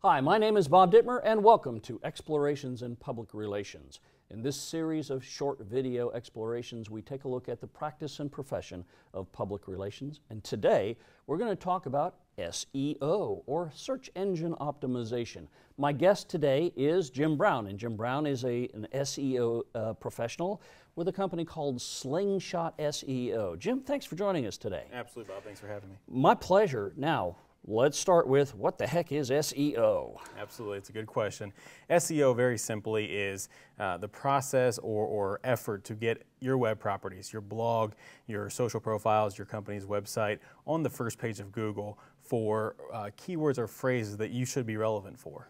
Hi, my name is Bob Dittmer, and welcome to Explorations in Public Relations. In this series of short video explorations, we take a look at the practice and profession of public relations. And today, we're going to talk about SEO, or search engine optimization. My guest today is Jim Brown, and Jim Brown is an SEO professional with a company called Slingshot SEO. Jim, thanks for joining us today. Absolutely, Bob. Thanks for having me. My pleasure. Now, let's start with what the heck is SEO? Absolutely, it's a good question. SEO, very simply, is the process or effort to get your web properties, your blog, your social profiles, your company's website on the first page of Google for keywords or phrases that you should be relevant for.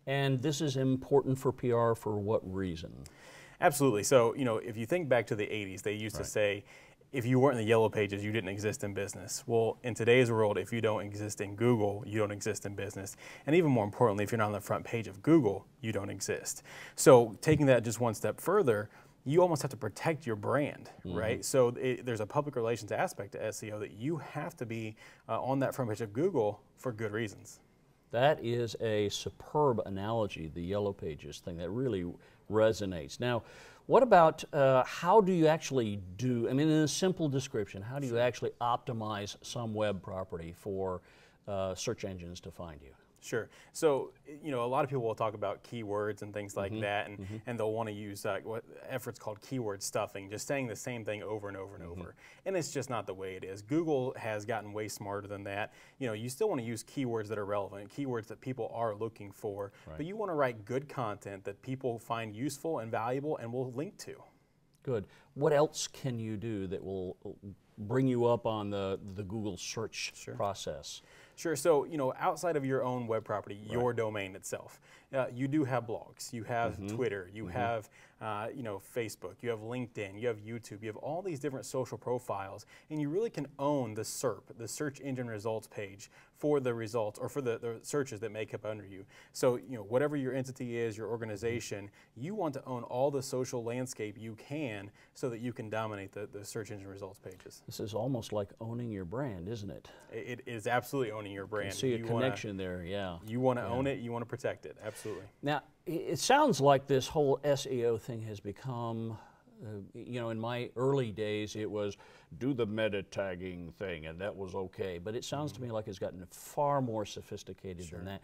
And this is important for PR for what reason? Absolutely. So, if you think back to the 80s, they used to say, if you weren't in the yellow pages, you didn't exist in business. Well, in today's world, if you don't exist in Google, you don't exist in business. And even more importantly, if you're not on the front page of Google, you don't exist. So taking that just one step further, you almost have to protect your brand, right? So there's a public relations aspect to SEO that you have to be on that front page of Google for good reasons. That is a superb analogy, the yellow pages thing. That really resonates. Now, what about how do you actually do, in a simple description, how do you actually optimize some web property for search engines to find you? Sure. So, a lot of people will talk about keywords and things like that, and they'll want to use what efforts called keyword stuffing, just saying the same thing over and over and over. And it's just not the way it is. Google has gotten way smarter than that. You still want to use keywords that are relevant, keywords that people are looking for, but you want to write good content that people find useful and valuable and will link to. Good. What else can you do that will bring you up on the Google search process? Sure. So, outside of your own web property, your domain itself, you do have blogs, you have Twitter, you have, Facebook, you have LinkedIn, you have YouTube, you have all these different social profiles, and you really can own the SERP, the search engine results page, for the results or for the searches that make up under you. So, whatever your entity is, your organization, you want to own all the social landscape you can so that you can dominate the search engine results pages. This is almost like owning your brand, isn't it? It is absolutely owning your brand. I see a connection there, yeah. You want to own it, you want to protect it, absolutely. Now, it sounds like this whole SEO thing has become, in my early days it was do the meta tagging thing and that was okay, but it sounds to me like it's gotten far more sophisticated than that.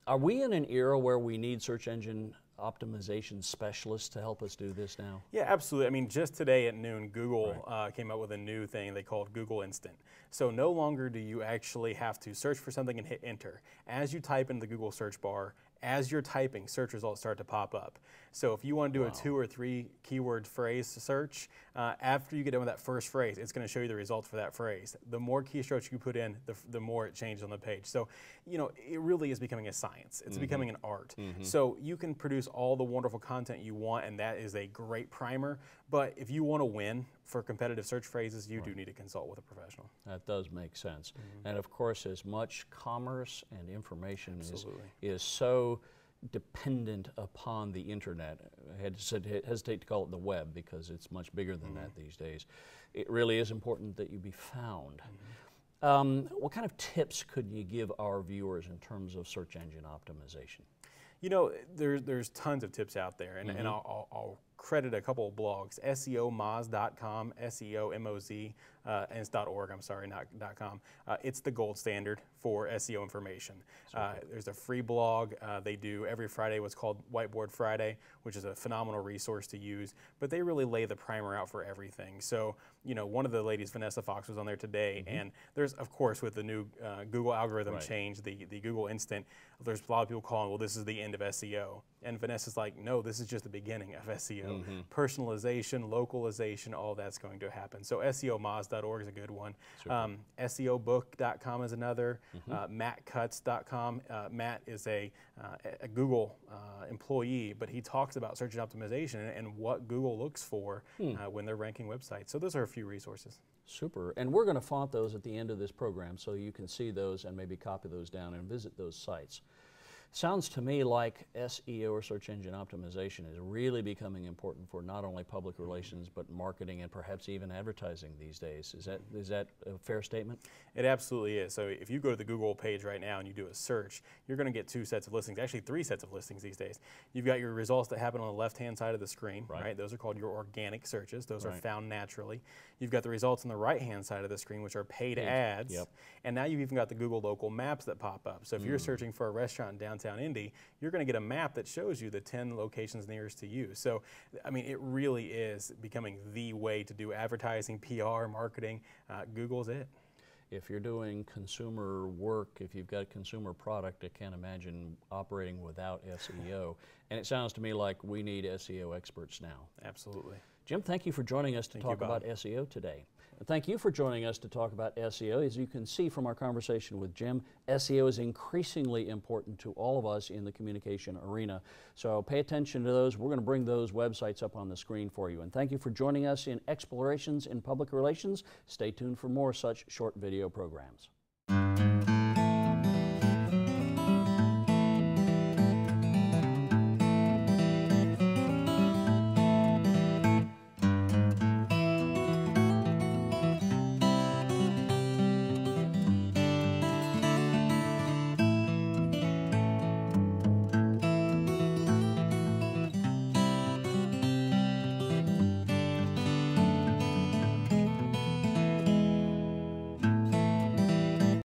Are we in an era where we need search engine optimization specialists to help us do this now? Yeah, absolutely. Just today at noon, Google came up with a new thing they called Google Instant. So no longer do you actually have to search for something and hit enter. As you type in the Google search bar, as you're typing, search results start to pop up. So if you want to do a 2 or 3 keyword phrase search, after you get done with that first phrase, it's going to show you the results for that phrase. The more keystrokes you put in, the more it changes on the page. So, it really is becoming a science. It's becoming an art. So you can produce all the wonderful content you want, and that is a great primer. But if you want to win for competitive search phrases, you do need to consult with a professional. That does make sense. And of course, as much commerce and information is so dependent upon the internet. I hesitate to call it the web because it's much bigger than that these days. It really is important that you be found. What kind of tips could you give our viewers in terms of search engine optimization? There's tons of tips out there, and I'll credit a couple of blogs, SEOmoz.com, SEOMOZ, and it's .org, I'm sorry, not .com. It's the gold standard for SEO information. There's a free blog. They do every Friday what's called Whiteboard Friday, which is a phenomenal resource to use, but they really lay the primer out for everything. So, one of the ladies, Vanessa Fox, was on there today, and there's, of course, with the new Google algorithm change, the Google Instant, there's a lot of people calling, well, this is the end of SEO. And Vanessa's like, no, this is just the beginning of SEO. Personalization, localization, all that's going to happen. So SEOmoz.org is a good one. SEObook.com is another. MattCutts.com. Matt is a Google employee, but he talks about search and optimization and what Google looks for when they're ranking websites. So those are a few resources. Super. And we're going to font those at the end of this program so you can see those and maybe copy those down and visit those sites. Sounds to me like SEO, or search engine optimization, is really becoming important for not only public relations but marketing and perhaps even advertising these days. Is that a fair statement? It absolutely is. So if you go to the Google page right now and you do a search, you're going to get 2 sets of listings, actually 3 sets of listings these days. You've got your results that happen on the left-hand side of the screen, right? Those are called your organic searches. Those are found naturally. You've got the results on the right-hand side of the screen, which are paid ads. And now you've even got the Google local maps that pop up. So if you're searching for a restaurant in downtown Indy, you're going to get a map that shows you the 10 locations nearest to you. So, I mean, it really is becoming the way to do advertising, PR, marketing. Google's it. If you're doing consumer work, if you've got a consumer product, I can't imagine operating without SEO. And it sounds to me like we need SEO experts now. Absolutely. Jim, thank you for joining us to talk about SEO today. And thank you for joining us to talk about SEO. As you can see from our conversation with Jim, SEO is increasingly important to all of us in the communication arena. So pay attention to those. We're going to bring those websites up on the screen for you. And thank you for joining us in Explorations in Public Relations. Stay tuned for more such short video programs.